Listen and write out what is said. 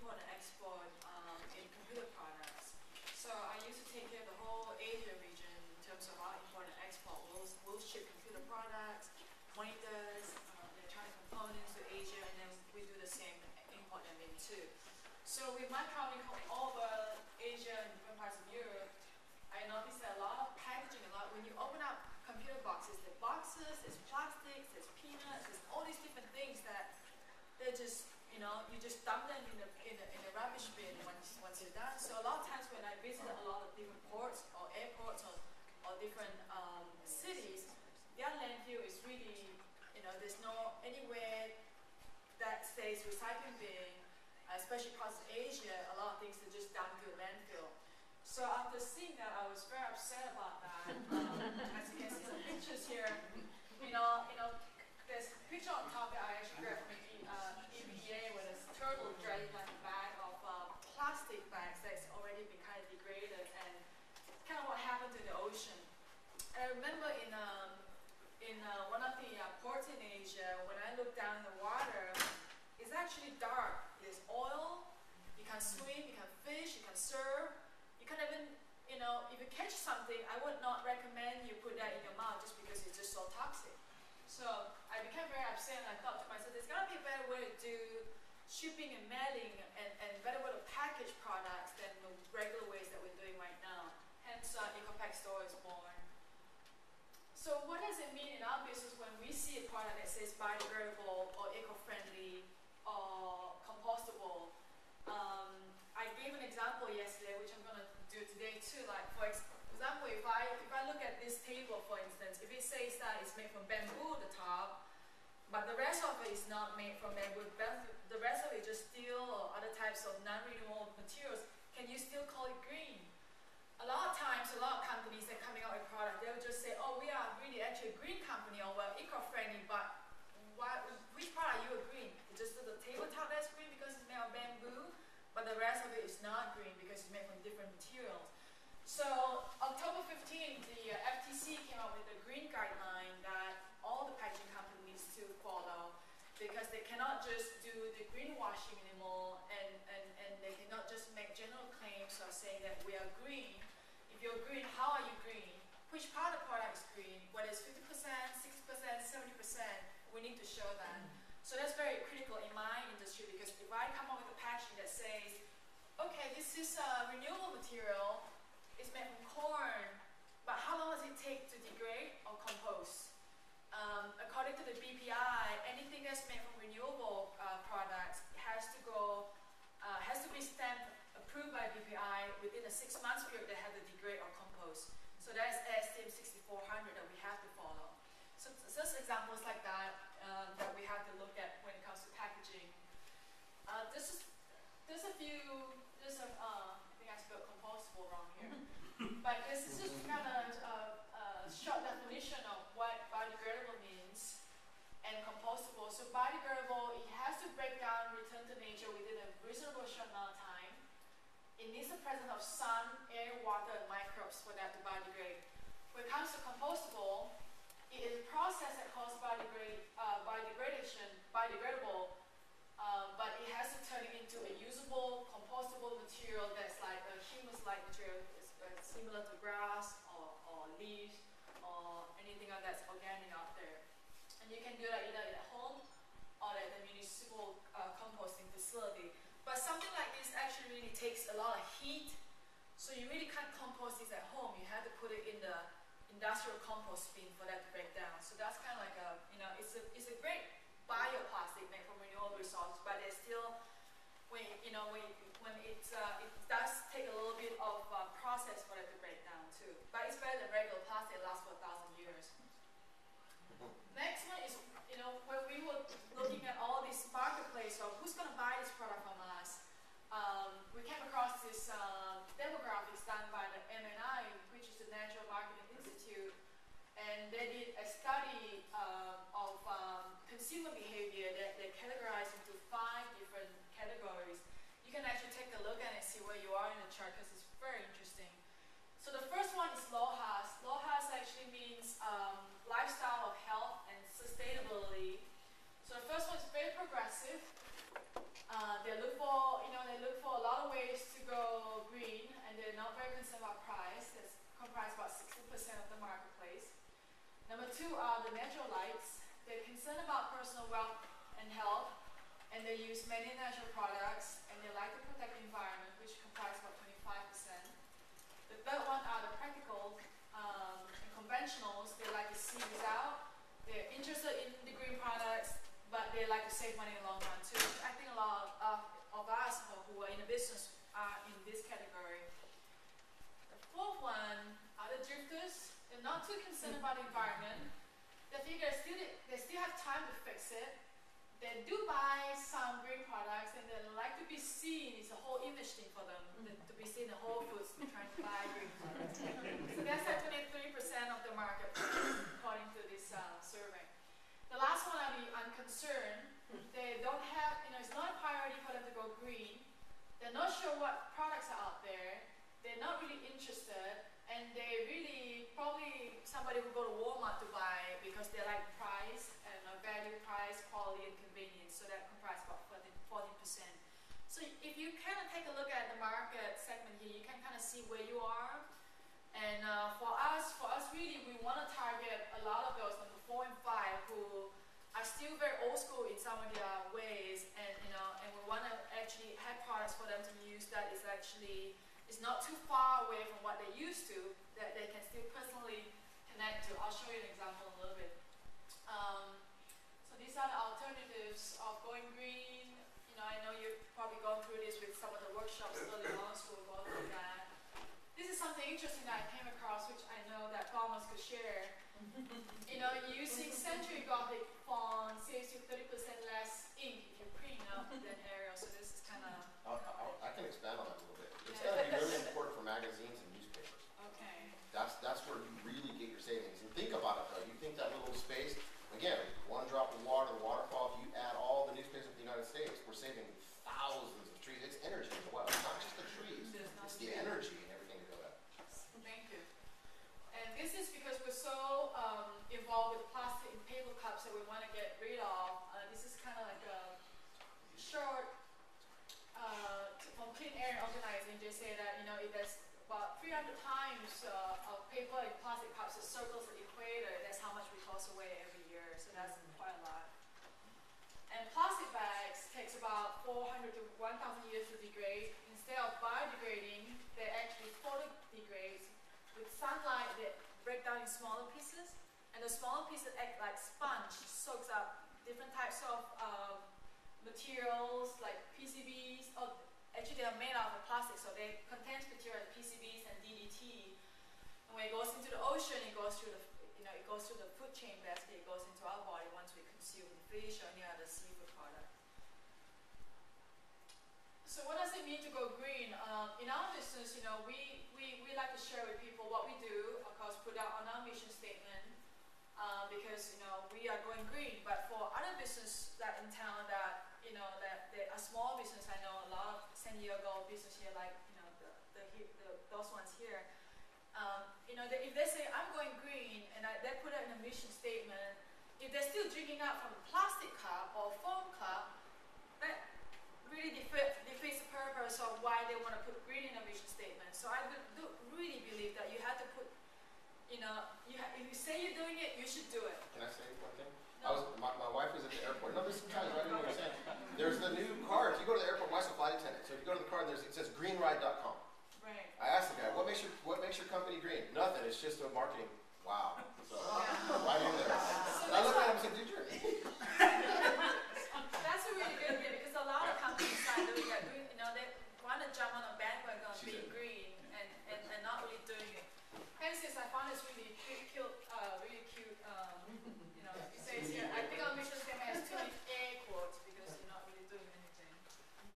import and export in computer products. So I used to take care of the whole Asia region in terms of our import and export. We'll ship computer products, monitors, electronic components to Asia, and then we do the same import them in too. So with my traveling all over Asia and different parts of Europe, I noticed that a lot of packaging, when you open up computer boxes, there's plastics, there's peanuts, there's all these different things that they're just, you just dump them in the rubbish bin once you're done. So a lot of times when I visit a lot of different ports or airports or different cities, their landfill is really, there's no anywhere that stays recycling bin, especially across Asia. A lot of things are just dumped to a landfill. So after seeing that, I was very upset about that. As you can see some pictures here, there's a picture on top that I actually grabbed from EPA with a turtle dragging like a bag of plastic bags that's already been kind of degraded, and kind of what happened to the ocean. And I remember in one of the ports in Asia, when I looked down in the water, it's actually dark. There's oil, you can swim, you can fish, you can surf. You can even, if you catch something, I would not recommend you put that in your mouth just because it's just so toxic. So I became very upset, and I thought to myself, there's got to be a better way to do shipping and mailing and better way to package products than the regular ways that we're doing right now. Hence, EcoPack Store is born. So what does it mean in our business when we see a product that says biodegradable or eco-friendly or compostable? I gave an example yesterday, which I'm going to do today too. Like for example, if I look at this table, for instance, if it says that it's made from bamboo at the top, but the rest of it is not made from bamboo, the rest of it is just steel or other types of non-renewable materials, can you still call it green? A lot of times, a lot of companies that are coming out with product, they'll just say, oh, we are really actually a green company, or we're eco-friendly, but which part are you a green? It's just the tabletop that's green because it's made of bamboo, but the rest of it is not green because it's made from different materials. So October 15th, the FTC came out with a green guideline that all the packaging companies need to follow, because they cannot just do the greenwashing anymore, and they cannot just make general claims of saying that we are green. If you're green, how are you green? Which part of the product is green? Whether it's 50%, 60%, 70%, we need to show that. So that's very critical in my industry, because if I come up with a packaging that says, okay, this is a renewable material, it's made from corn, but how long does it take to degrade or compost? According to the BPI, anything that's made from renewable products has to be stamped, approved by BPI within a 6 months period that have to degrade or compost. So that's ASTM 6400 that we have to follow. So just examples like that that we have to look at when it comes to packaging. I think I spelled compostable wrong here. But this is just kind of a short definition of what biodegradable means and compostable. So biodegradable, it has to break down, return to nature within a reasonable short amount of time. It needs the presence of sun, air, water, and microbes for that to biodegrade. When it comes to compostable, it is a process that causes biodegradable, but it has to turn it into a usable, compostable material that's like a humus-like material, similar to grass or leaves or anything like that's organic out there. And you can do that either at home or at the municipal composting facility. But something like this actually really takes a lot of heat, so you really can't compost this at home. You have to put it in the industrial compost bin for that to break down. So that's kind of like it's a great bioplastic made from renewable resources, but it's still, it does take a little bit of process for it to break down too. But it's better than regular plastic. It lasts for 1,000 years. Next one is, when we were looking at all this marketplace of who's going to buy this product from us, we came across this demographics done by the MNI, which is the Natural Marketing Institute, and they did a study of consumer behavior that they categorized into 5 different categories. You can actually take a look at it and see where you are in the chart, because it's very interesting. So the first one is LOHAS. LOHAS actually means lifestyle of health and sustainability. So the first one is very Number two are the natural lights. They're concerned about personal wealth and health, and they use many natural products, and they like to protect the environment, which comprise about 25%. The third one are the practical and conventionals. They like to see without. They're interested in the green products, but they like to save money in the long run too. I think a lot of us who are in the business are in this category. The fourth one are the drifters. They're not too concerned about the environment. They figure they still have time to fix it. They do buy some green products, and they like to be seen. It's a whole image thing for them, to be seen in Whole Foods trying to buy green products. So that's like 23% of the market, according to this survey. The last one are the unconcerned. They don't have, it's not a priority for them to go green. They're not sure what products are out there. They're not really interested, and they really probably somebody who go to Walmart to buy because they like price and value, price, quality, and convenience. So that comprises about 14%. So if you kind of take a look at the market segment here, you can kind of see where you are. And for us really, we want to target a lot of those number 4 and 5 who are still very old school in some of their ways, and and we want to actually have products for them to use that is not too far away from what they used to, that they can still personally connect to. I'll show you an example in a little bit. So these are the alternatives of going green. I know you've probably gone through this with some of the workshops early on, so we'll go through that. This is something interesting that I came across, which I know that Thomas could share. Using Century Gothic font saves you 30% less ink if you're printing out than Arial. So this is kind of. I can expand on that a little bit. It's going to be really important for magazines and newspapers. Okay. That's where you really get your savings. And think about it though. You think that little space. Again, one drop of water, the waterfall. If you add all the newspapers in the United States, we're saving thousands of trees. It's energy as well. It's not just the trees. It's the energy and everything to go that. Thank you. And this is because we're so involved with plastic and paper cups that we want to get rid of. This is kind of like a short from Clean Air and Organizing. They say that if there's about 300 times of paper and plastic cups that circles the equator, that's how much we toss away every year. So that's quite a lot. And plastic bags takes about 400 to 1,000 years to degrade. Instead of biodegrading, they actually photodegrade. With sunlight, they break down in smaller pieces, and the smaller pieces act like sponge, soaks up different types of materials like PCBs. Actually, they are made out of plastic, so they contain material like PCBs and DDT. And when it goes into the ocean, it goes through the food chain basket. It goes into our body once we consume fish or any other seafood product. So what does it mean to go green? In our business, we like to share with people what we do. Of course, put out on our mission statement because we are going green. But for other business that in town that that they are small business, I know a lot of San Diego business here, like those ones here. If they say I'm going green and they put it in a mission statement, if they're still drinking out from a plastic cup or foam cup, that really defeats the purpose of why they want to put green in a mission statement. So I do really believe that you have to put, if you say you're doing it, you should do it. Can I say one thing? No. My wife was at the airport. No, this ties right into what you're saying. There's the new card. If you go to the airport, my wife's a flight attendant. So if you go to the card, it says greenride.com. Right. I asked the guy, what makes your company green? Nothing. It's just a marketing. Wow. So, right in there. And I looked at him and said, dude, you're That's a really good idea because a lot of companies are doing that. They want to jump on a bandwagon of being green.